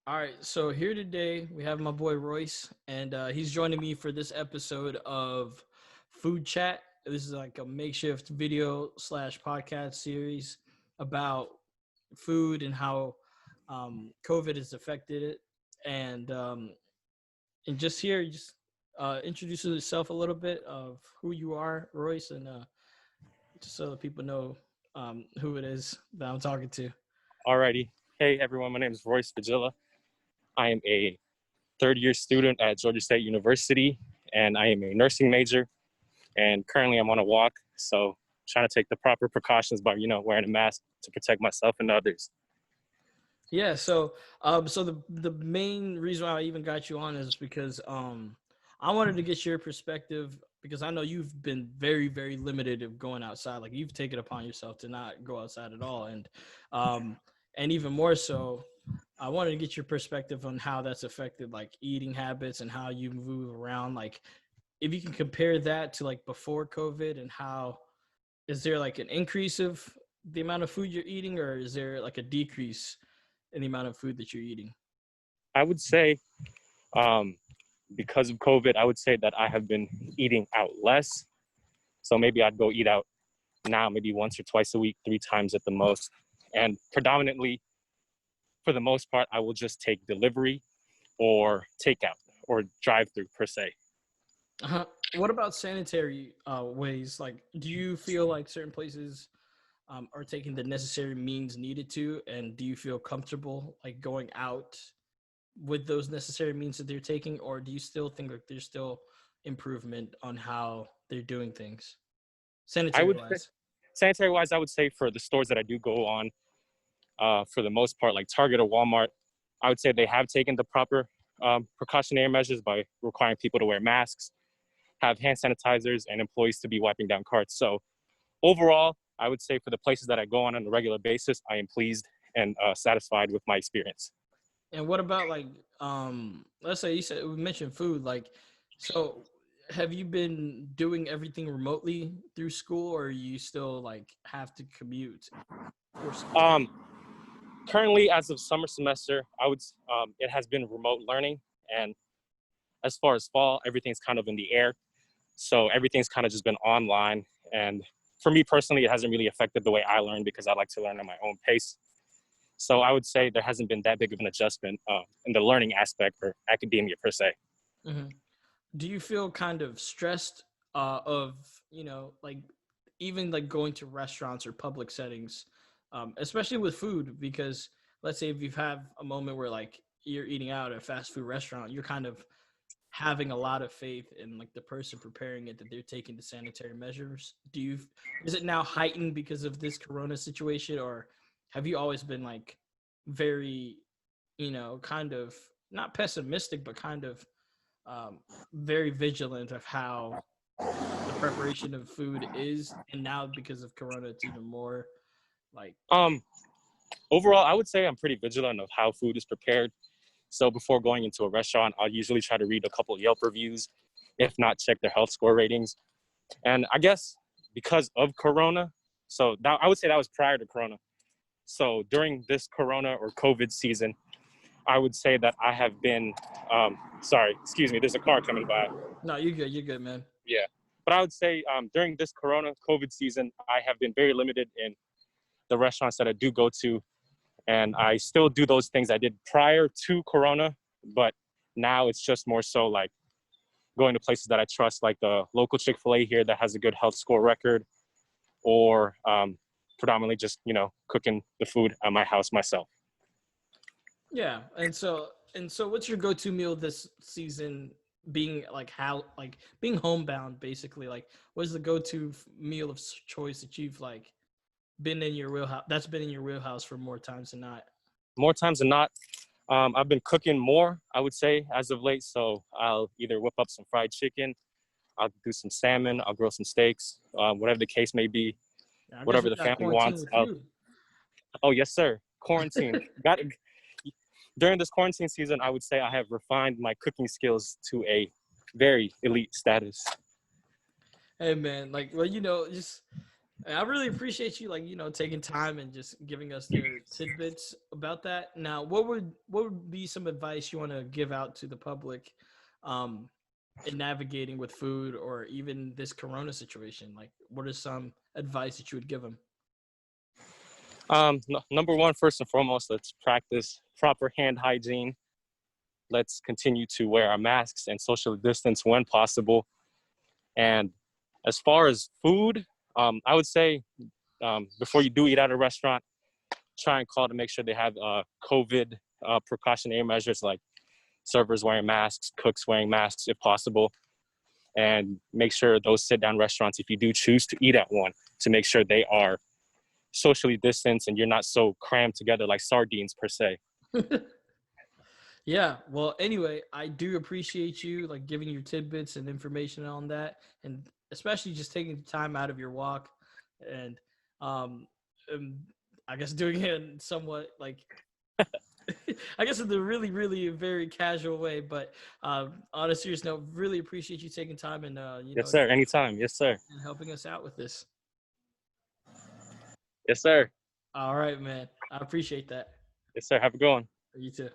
All right, so here today we have my boy Royce, and he's joining me for this episode of Food Chat. This is like a makeshift video slash podcast series about food and how COVID has affected it. And and just here, just introduce yourself a little bit of who you are, Royce, and just so that people know who it is that I'm talking to. Alrighty. Hey everyone, my name is Royce Vigilla. I am a third-year student at Georgia State University, and I am a nursing major. And currently, I'm on a walk, so trying to take the proper precautions by wearing a mask to protect myself and others. Yeah, so the main reason why I even got you on is because I wanted to get your perspective because I know you've been very limited of going outside. Like you've taken upon yourself to not go outside at all, um and even more so, I wanted to get your perspective on how that's affected like eating habits and how you move around. Like if you can compare that to like before COVID and how is there like an increase of the amount of food you're eating or is there like a decrease in the amount of food that you're eating? I would say, um, because of COVID, I would say that I have been eating out less. So maybe I'd go eat out now, maybe once or twice a week, 3 times at the most. And predominantly, for the most part, I will just take delivery or takeout or drive-through per se. What about sanitary ways? Like, do you feel like certain places are taking the necessary means needed to, and do you feel comfortable like going out with those necessary means that they're taking, or do you still think like there's still improvement on how they're doing things, I sanitary would say, wise? sanitary wise, I would say for the stores that I do go on, for the most part, like Target or Walmart, I would say they have taken the proper precautionary measures by requiring people to wear masks, have hand sanitizers, and employees to be wiping down carts. So overall, I would say for the places that I go on a regular basis, I am pleased and satisfied with my experience. And what about like let's say you said we mentioned food, like so have you been doing everything remotely through school or you still like have to commute for school? Um, Currently, as of summer semester, it has been remote learning, and as far as fall, everything's kind of in the air. So everything's kind of just been online. And for me personally, it hasn't really affected the way I learn because I like to learn at my own pace. So I would say there hasn't been that big of an adjustment in the learning aspect for academia per se. Hmm. Do you feel kind of stressed of like even like going to restaurants or public settings, especially with food? Because let's say if you've had a moment where like you're eating out at a fast food restaurant, you're kind of having a lot of faith in like the person preparing it that they're taking the sanitary measures. Is it now heightened because of this corona situation, or have you always been like very kind of not pessimistic but kind of um, very vigilant of how the preparation of food is, and now because of corona it's even more like Um, Overall, I would say I'm pretty vigilant of how food is prepared. So before going into a restaurant, I'll usually try to read a couple Yelp reviews, if not check their health score ratings. And I guess because of Corona, so that, I would say that was prior to Corona. So during this Corona or COVID season, I would say that I have been, sorry, excuse me, there's a car coming by. no, you're good, man. Yeah. But I would say during this Corona COVID season, I have been very limited in the restaurants that I do go to. And I still do those things I did prior to Corona, but now it's just more so like going to places that I trust, like the local Chick-fil-A here that has a good health score record, or predominantly just, cooking the food at my house myself. Yeah, and so what's your go-to meal this season, being like how like being homebound basically, like what's the go-to meal of choice that you've like been in your wheelhouse, that's been in your wheelhouse for more times than not? More times than not, I've been cooking more, I would say, as of late. So I'll either whip up some fried chicken, I'll do some salmon, I'll grill some steaks, whatever the case may be, Yeah, I guess whatever we the got family quarantine wants. with you. Oh, yes, sir. Quarantine. Got During this quarantine season, I would say I have refined my cooking skills to a very elite status. Hey man, like well, just And I really appreciate you, like, taking time and just giving us their tidbits about that. Now, what would be some advice you want to give out to the public, um, in navigating with food or even this Corona situation? Like, what is some advice that you would give them? Number one, first and foremost, let's practice proper hand hygiene. Let's continue to wear our masks and social distance when possible. And as far as food, I would say before you do eat at a restaurant, try and call to make sure they have COVID precautionary measures like servers wearing masks, cooks wearing masks if possible, and make sure those sit-down restaurants, if you do choose to eat at one, to make sure they are socially distanced and you're not so crammed together like sardines per se. Yeah. Well, anyway, I do appreciate you like giving your tidbits and information on that, and especially just taking the time out of your walk, and um, um I guess doing it in somewhat like I guess in the really, really very casual way. But on a serious note, really appreciate you taking time and Yes, sir. Anytime. Yes, sir. and helping us out with this. Yes, sir. All right, man. I appreciate that. Yes, sir. Have a good one. You too.